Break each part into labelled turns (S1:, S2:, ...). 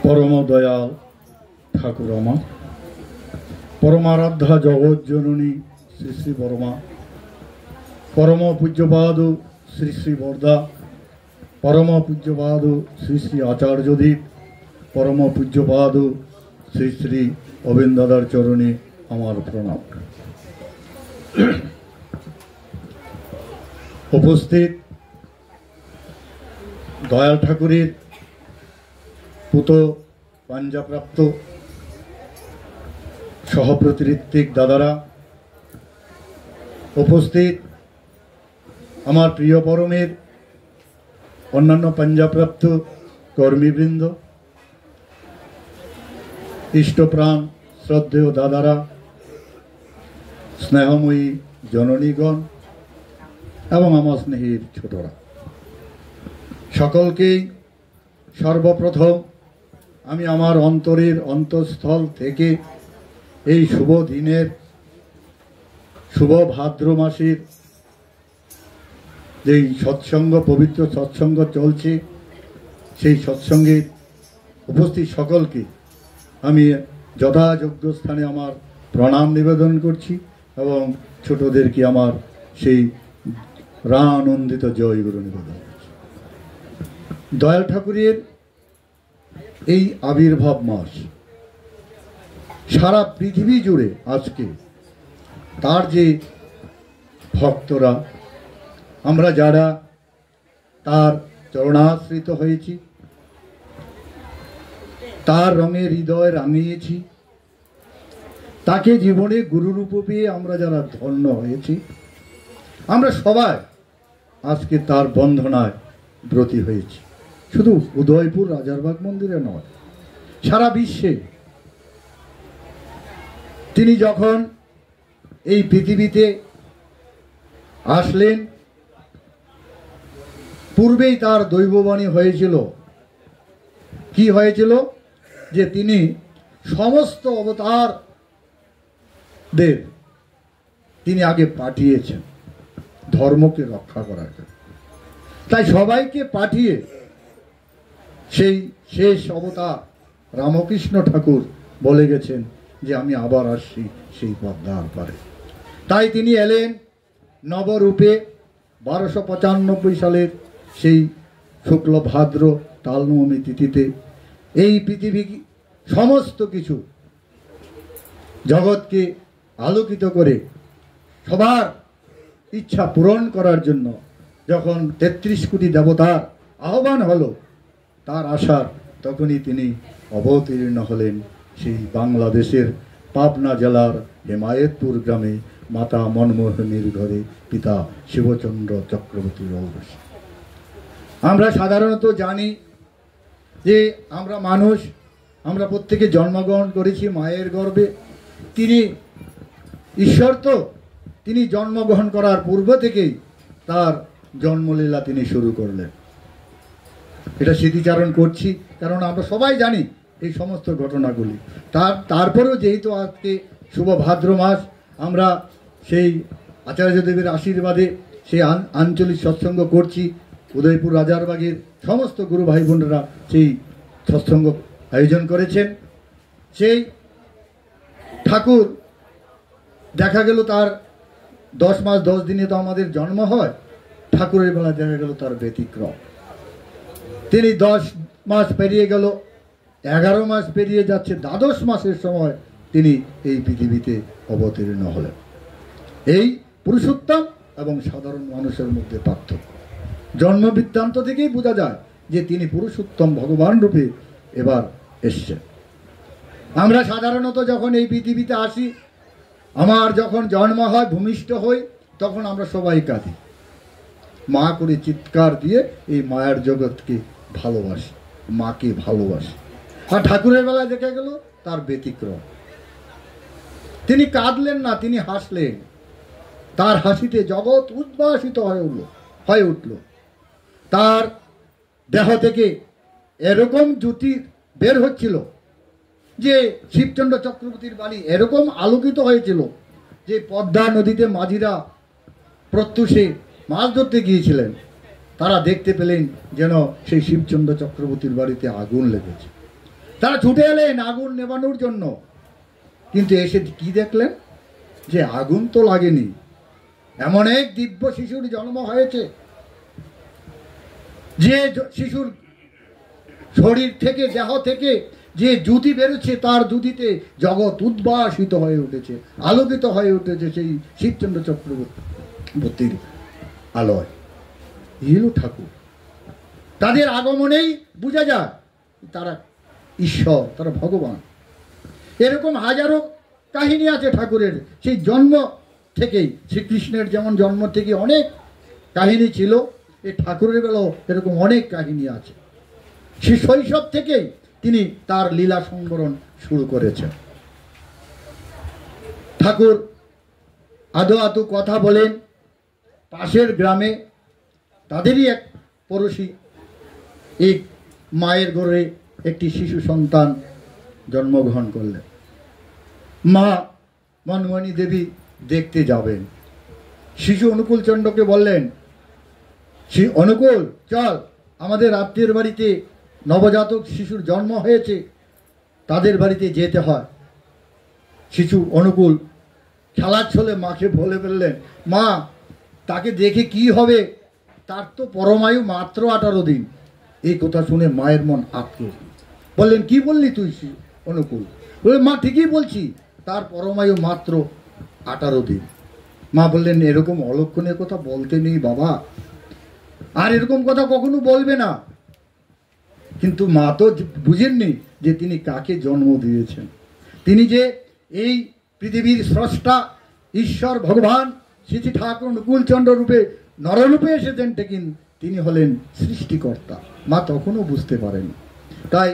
S1: परम दयाल ठाकुर आमा परमाराध्या जगत जननी श्री श्री बरमा परम पूज्यपाद श्री श्री बरदा परम पूज्यपाद श्री श्री आचार्यदीप परम पूज्यपाद श्री श्री अबिन दादार चरणे आमार प्रणाम। उपस्थित दयाल ठाकुरेर पुत पांजाप्राप्त सहप्रतिनिधिक दादारा, उपस्थित आमार प्रिय परमेर अन्यान्य पांजाप्राप्त कर्मीबृंद, इष्टप्राण श्रद्धेय दादारा, स्नेहमयी जननीगण एवं आमार स्नेहिर छोटरा सकलके सर्वप्रथम आमी आमार अंतरेर अंतःस्थल थेके এই শুভ দিনের শুভ ভাদ্র মাসের যেই সৎসঙ্গ পবিত্র সৎসঙ্গ চলছে সেই সৎসঙ্গে উপস্থিত সকলকে আমি যথাযোগ্য স্থানে আমার প্রণাম নিবেদন করছি এবং ছোটদেরকে আমার সেই রানন্দিত জয়গুরু নিবেদন করছি। দয়াল ঠাকুরের এই আবির্ভাব মাস सारा पृथिवी जुड़े आज के तार जे भक्तरा आमरा जारा तार चरणाश्रित हयेछि तार रंगे हृदय रांगिয়েছি ताके जीवने गुरुरूप पेये आमरा जारा धन्य हयेछि आमरा सबाई आज के तार बंधनाय ब्रती हयेछि। शुधु उदयपुर राजारबाग मंदिरे नय सारा विश्वे তিনি যখন এই পৃথিবীতে আসলেন পূর্বেই তার দৈববাণী হয়েছিল। কি হয়েছিল? যে তিনি সমস্ত অবতারদের তিনি আগে পাঠিয়েছেন ধর্মকে রক্ষা করার জন্য। তাই সবাইকে পাঠিয়ে সেই শেষ অবতার রামকৃষ্ণ ঠাকুর বলে গেছেন যে আমি আবার আসছি সেই পদ্মার পারে। তাই তিনি এলেন নবরূপে 1295 সালের সেই শুক্ল ভাদ্র তালনবমী তিথিতে এই পৃথিবী সমস্ত কিছু জগৎকে আলোকিত করে সবার ইচ্ছা পূরণ করার জন্য যখন 33 কোটি দেবতার আহ্বান হলো তার আশার তখনই তিনি অবতীর্ণ হলেন সেই বাংলাদেশের পাবনা জেলার হেমায়েতপুর গ্রামে মাতা মনমোহিনীর ঘরে পিতা শিবচন্দ্র চক্রবর্তীর ঔরসে। আমরা সাধারণত জানি যে আমরা মানুষ আমরা প্রত্যেকে জন্মগ্রহণ করেছি মায়ের গর্ভে। তিনি ঈশ্বর তো তিনি জন্মগ্রহণ করার পূর্ব থেকেই তার জন্মলীলা তিনি শুরু করলেন। এটা স্মৃতিচারণ করছি কারণ আমরা সবাই জানি এই সমস্ত ঘটনাগুলি। তারপরেও যেহেতু আজকে শুভ ভাদ্র মাস আমরা সেই আচার্যদেবের আশীর্বাদে সেই আঞ্চলিক সৎসঙ্গ করছি। উদয়পুর রাজারবাগের সমস্ত গুরু ভাই বোনেরা সেই সৎসঙ্গ আয়োজন করেছেন। সেই ঠাকুর দেখা গেল তার 10 মাস 10 দিনে তো আমাদের জন্ম হয়, ঠাকুরের বেলা দেখা গেল তার ব্যতিক্রম। তিনি 10 মাস পেরিয়ে গেল, 11 মাস পেরিয়ে যাচ্ছে, দ্বাদশ মাসের সময় তিনি এই পৃথিবীতে অবতীর্ণ হলেন। এই পুরুষোত্তম এবং সাধারণ মানুষের মধ্যে পার্থক্য জন্ম বৃত্তান্ত থেকেই বোঝা যায় যে তিনি পুরুষোত্তম ভগবান রূপে এবার এসছেন। আমরা সাধারণত যখন এই পৃথিবীতে আসি, আমার যখন জন্ম হয় ভূমিষ্ঠ হই, তখন আমরা সবাই কাঁদি, মা করে চিৎকার দিয়ে এই মায়ের জগৎকে ভালোবাসি, মাকে ভালোবাসি। আর ঠাকুরের বেলায় দেখা গেল তার ব্যতিক্রম। তিনি কাঁদলেন না, তিনি হাসলেন। তার হাসিতে জগৎ উদ্ভাসিত হয়ে উঠল। তার দেহ থেকে এরকম জ্যোতি বের হচ্ছিল যে শিবচন্দ্র চক্রবর্তীর বাড়ি এরকম আলোকিত হয়েছিল যে পদ্মা নদীতে মাঝিরা প্রত্যুষে মাছ ধরতে গিয়েছিলেন, তারা দেখতে পেলেন যেন সেই শিবচন্দ্র চক্রবর্তীর বাড়িতে আগুন লেগেছে। তারা ছুটে এলেন আগুন নেভানোর জন্য, কিন্তু এসে কি দেখলেন যে আগুন তো লাগেনি। এমন এক দিব্য শিশুর জন্ম হয়েছে, যে শিশুর শরীর থেকে, দেহ থেকে যে জ্যোতি বেরোচ্ছে, তার জ্যোতিতে জগৎ উদ্ভাসিত হয়ে উঠেছে, আলোকিত হয়ে উঠেছে সেই শিবচন্দ্র চক্রবর্তীর আলোয়। এলো ঠাকুর। তাদের আগমনেই বোঝা যায় তারা ঈশ্বর, তারা ভগবান। এরকম হাজারো কাহিনী আছে ঠাকুরের। সেই জন্ম থেকেই, শ্রীকৃষ্ণের যেমন জন্ম থেকে অনেক কাহিনী ছিল, এই ঠাকুরের বেলাও এরকম অনেক কাহিনী আছে। সে শৈশব থেকেই তিনি তার লীলা সংবরণ শুরু করেছেন। ঠাকুর আদো আদো কথা বলেন। পাশের গ্রামে তাদেরই এক পড়োশি এক মায়ের গর্ভে একটি শিশু সন্তান জন্মগ্রহণ করলেন। মা মনমণি দেবী দেখতে যাবেন। শিশু অনুকূল চন্দ্রকে বললেন, অনুকূল চল, আমাদের আত্মীয়ের বাড়িতে নবজাতক শিশুর জন্ম হয়েছে, তাদের বাড়িতে যেতে হয়। শিশু অনুকূল খেলার ছলে মাকে বলে ফেললেন, মা তাকে দেখে কি হবে, তার তো পরমায়ু মাত্র 18 দিন। এই কথা শুনে মায়ের মন আটকে বললেন, কি বললি তুই অনুকূল? বললেন, মা ঠিকই বলছি, তার পরমায়ু মাত্র 18 দিন। মা বললেন, এরকম অলক্ষণের কথা বলতে নেই বাবা, আর এরকম কথা কখনো বলবে না। কিন্তু মা তো বুঝেননি যে তিনি কাকে জন্ম দিয়েছেন। তিনি যে এই পৃথিবীর স্রষ্টা ঈশ্বর ভগবান শ্রী শ্রী ঠাকুর অনুকূলচন্দ্র রূপে নররূপে এসেছেন, তিনি হলেন সৃষ্টিকর্তা। মা তখনও বুঝতে পারেন। তাই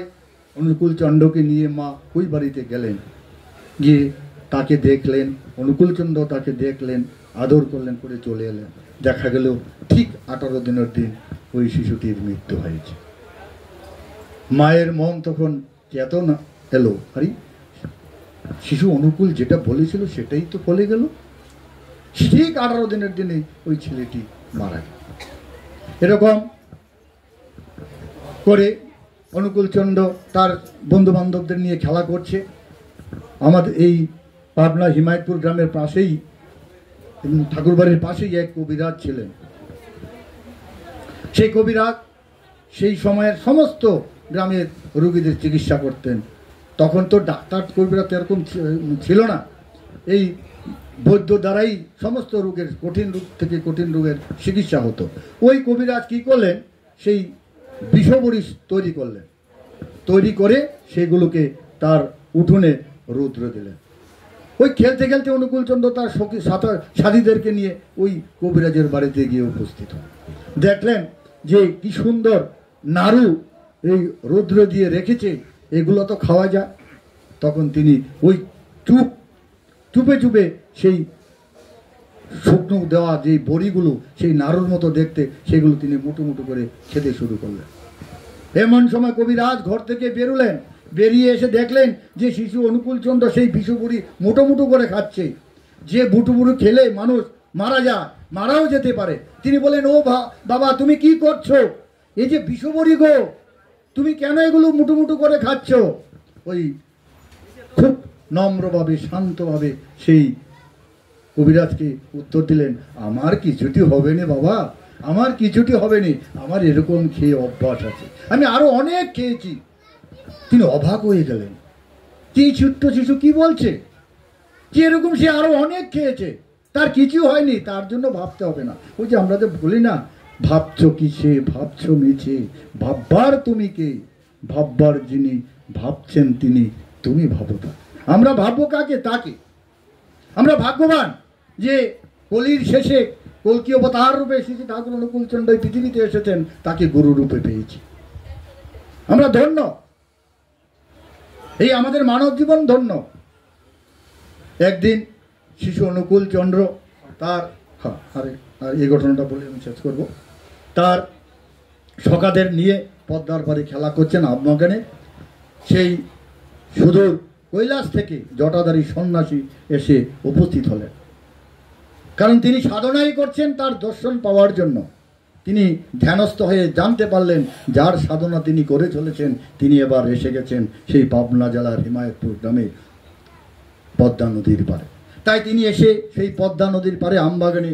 S1: অনুকূলচন্দ্রকে নিয়ে মা ওই বাড়িতে গেলেন, গিয়ে তাকে দেখলেন, অনুকূলচন্দ্র তাকে দেখলেন, আদর করলেন, করে চলে এলেন। দেখা গেল ঠিক 18 দিনের দিন ওই শিশুটির মৃত্যু হয়েছে। মায়ের মন তখন চেতনা এলো, আরে শিশু অনুকূল যেটা বলেছিল সেটাই তো ফলে গেল। ঠিক 18 দিনের দিনে ওই ছেলেটি মারা গেল। এরকম করে অনুকূলচন্দ্র তার বন্ধু বান্ধবদের নিয়ে খেলা করছে। আমাদের এই পাবনা হিমায়তপুর গ্রামের পাশেই, ঠাকুরবাড়ির পাশেই এক কবিরাজ ছিলেন। সেই কবিরাজ সেই সময়ের সমস্ত গ্রামের রোগীদের চিকিৎসা করতেন। তখন তো ডাক্তার কবিরাজ এরকম ছিল না, এই বৈদ্য দ্বারাই সমস্ত রোগের, কঠিন রোগ থেকে কঠিন রোগের চিকিৎসা হতো। ওই কবিরাজ কি করলেন, সেই বিষবড়ি তৈরি করলেন, তৈরি করে সেগুলোকে তার উঠোনে রৌদ্র দিলেন। ওই খেলতে খেলতে অনুকূলচন্দ্র তার সাথীদেরকে নিয়ে ওই কবিরাজের বাড়িতে গিয়ে উপস্থিত হন। দেখলেন যে কি সুন্দর নাড়ু এই রৌদ্র দিয়ে রেখেছে, এগুলো তো খাওয়া যায়। তখন তিনি ওই চুপে চুপে সেই শুকনো দেওয়া যে বড়িগুলো, সেই নাড়ুর মতো দেখতে, সেগুলো তিনি মুটু মুটু করে খেতে শুরু করলেন। এমন সময় কবিরাজ ঘর থেকে বেরোলেন, বেরিয়ে এসে দেখলেন যে শিশু অনুকূলচন্দ্র সেই বিষু বুড়ি মুটো মুটো করে খাচ্ছে। যে বুটু বুড়ু খেলে মানুষ মারা যায়, মারাও যেতে পারে। তিনি বলেন, ও বাবা তুমি কি করছো? এই যে বিষু বুড়ি গো, তুমি কেন এগুলো মুটু মুটু করে খাচ্ছ? ওই খুব নম্রভাবে শান্তভাবে সেই কবিরাজকে উত্তর দিলেন, আমার কিছুটি হবে না বাবা, আমার কিছুটি হবে না, আমার এরকম খেয়ে অভ্যাস আছে, আমি আরো অনেক খেয়েছি। তিনি অবাক হয়ে গেলেন যে এই ছোট্ট শিশু কি বলছে, যে এরকম সে আরো অনেক খেয়েছে, তার কিছু হয়নি, তার জন্য ভাবতে হবে না। ওই যে আমরা যে বলি না, ভাবছো কিসে, ভাবছো মিছে, ভাববার তুমি কে, ভাববার যিনি ভাবছেন তিনি, তুমি ভাবো তা। আমরা ভাববো কাকে? তাকে। আমরা ভাগ্যবান যে কলির শেষে কলকি অবতার রূপে শ্রী ঠাকুর অনুকূলচন্দ্র পৃথিবীতে এসেছেন, তাকে গুরু রূপে পেয়েছি। আমরা ধন্য, এই আমাদের মানব জীবন ধন্য। একদিন শিশু অনুকূলচন্দ্র তার আর এই ঘটনাটা বলে আমি শেষ করবো। তার সখাদের নিয়ে পদ্মার পাড়ে খেলা করছেন আবমগানে। সেই সুদূর কৈলাস থেকে জটাধারী সন্ন্যাসী এসে উপস্থিত হলেন, কারণ তিনি সাধনাই করছেন তার দর্শন পাওয়ার জন্য। তিনি ধ্যানস্থ হয়ে জানতে পারলেন যার সাধনা তিনি করে চলেছেন তিনি এবার এসে গেছেন সেই পাবনা জেলার হিমায়তপুর গ্রামে পদ্মা নদীর পারে। তাই তিনি এসে সেই পদ্মা নদীর পারে আমবাগানে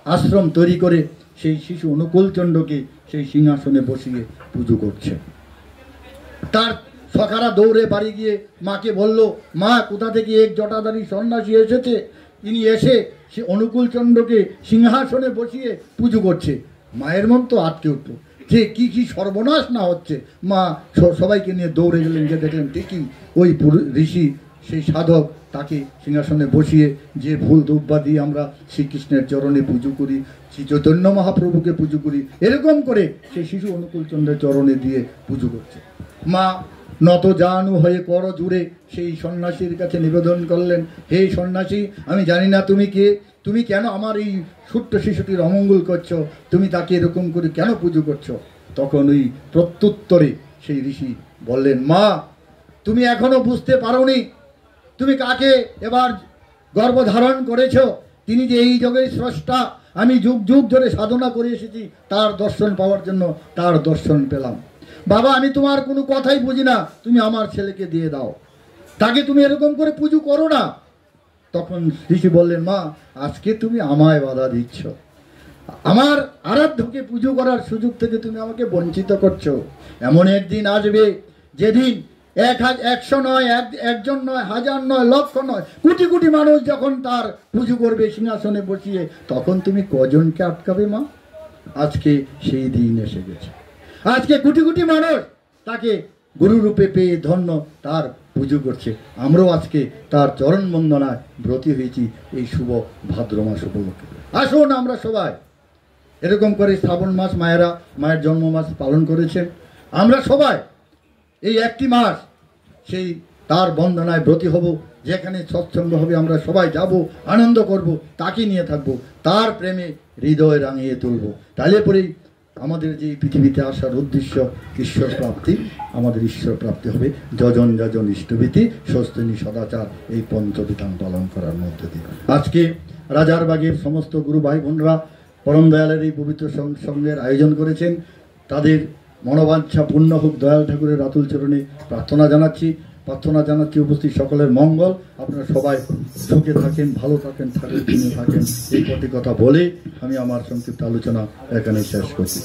S1: আশ্রম তৈরি করে সেই শিশু অনুকূলচন্দ্রকে সেই সিংহাসনে বসিয়ে পুজো করছে। তার সখারা দৌড়ে বাড়ি গিয়ে মাকে বলল, মা কোথা থেকে এক জটাধারী সন্ন্যাসী এসেছে, তিনি এসে সে অনুকূলচন্দ্রকে সিংহাসনে বসিয়ে পুজো করছে। মায়ের মন তো আটকে উঠল যে কি সর্বনাশ না হচ্ছে। মা সবাইকে নিয়ে দৌড়ে গেলেন, যে দেখলেন ঠিকই ওই ঋষি সেই সাধক তাকে সিংহাসনে বসিয়ে যে ফুল দুব্বা দিয়ে আমরা শ্রীকৃষ্ণের চরণে পুজো করি, শ্রী চৈতন্য মহাপ্রভুকে পুজো করি, এরকম করে সেই শিশু অনুকূলচন্দ্রের চরণে দিয়ে পুজো করছে। মা নত জানু হয়ে কর জুড়ে সেই সন্ন্যাসীর কাছে নিবেদন করলেন, হে সন্ন্যাসী, আমি জানি না তুমি কে, তুমি কেন আমার এই ছোট্ট শিশুটির অমঙ্গল করছো, তুমি তাকে এরকম করে কেন পুজো করছো? তখন ওই প্রত্যুত্তরে সেই ঋষি বললেন, মা তুমি এখনো বুঝতে পারোনি, তুমি কাকে এবার গর্ভধারণ করেছ, তিনি যে এই জগের স্রষ্টা, আমি যুগ যুগ ধরে সাধনা করে এসেছি তার দর্শন পাওয়ার জন্য, তার দর্শন পেলাম। বাবা আমি তোমার কোনো কথাই বুঝি না, তুমি আমার ছেলেকে দিয়ে দাও, তাকে তুমি এরকম করে পুজো করো না। তখন ঋষি বললেন, মা আজকে তুমি আমায় বাধা দিচ্ছ, আমার আরাধ্যকে পুজো করার সুযোগ থেকে তুমি আমাকে বঞ্চিত করছো। এমন একদিন আসবে যেদিন 100 নয়, একজন নয়, হাজার নয়, লক্ষ নয়, কোটি কোটি মানুষ যখন তার পুজো করবে সিংহাসনে বসিয়ে, তখন তুমি কজনকে আটকাবে মা? আজকে সেই দিন এসে গেছে, আজকে কোটি কোটি মানুষ তাকে গুরুরূপে পেয়ে ধন্য তার পুজো করছে। আমরাও আজকে তার চরণ বন্দনায় ব্রতী হয়েছি এই শুভ ভাদ্র মাস উপলক্ষে। আসুন আমরা সবাই এরকম করে শ্রাবণ মাস মায়েরা মায়ের জন্ম মাস পালন করেছেন, আমরা সবাই এই একটি মাস সেই তার বন্দনায় ব্রতী হব, যেখানে সৎসঙ্গ হবে আমরা সবাই যাব, আনন্দ করব, তাকে নিয়ে থাকবো, তার প্রেমে হৃদয় রাঙিয়ে তুলব। তাহলে পরেই আমাদের যে পৃথিবীতে আসার উদ্দেশ্য ঈশ্বর প্রাপ্তি, আমাদের ঈশ্বর প্রাপ্তি হবে যজন যজন ইষ্টভীতি স্বস্তিনী সদাচার এই পঞ্চবিধান পালন করার মধ্যে দিয়ে। আজকে রাজারবাগের সমস্ত গুরু ভাই বোনরা পরম দয়ালের এই পবিত্র সঙ্গের আয়োজন করেছেন, তাদের মনোবাঞ্ছা পূর্ণ হোক দয়াল ঠাকুরের রাতুল চরণে প্রার্থনা জানাচ্ছি উপস্থিত সকলের মঙ্গল। আপনারা সবাই সুখে থাকেন, ভালো থাকেন, থাকেন এই কটি কথা বলে আমি আমার সংক্ষিপ্ত আলোচনা এখানে শেষ করছি।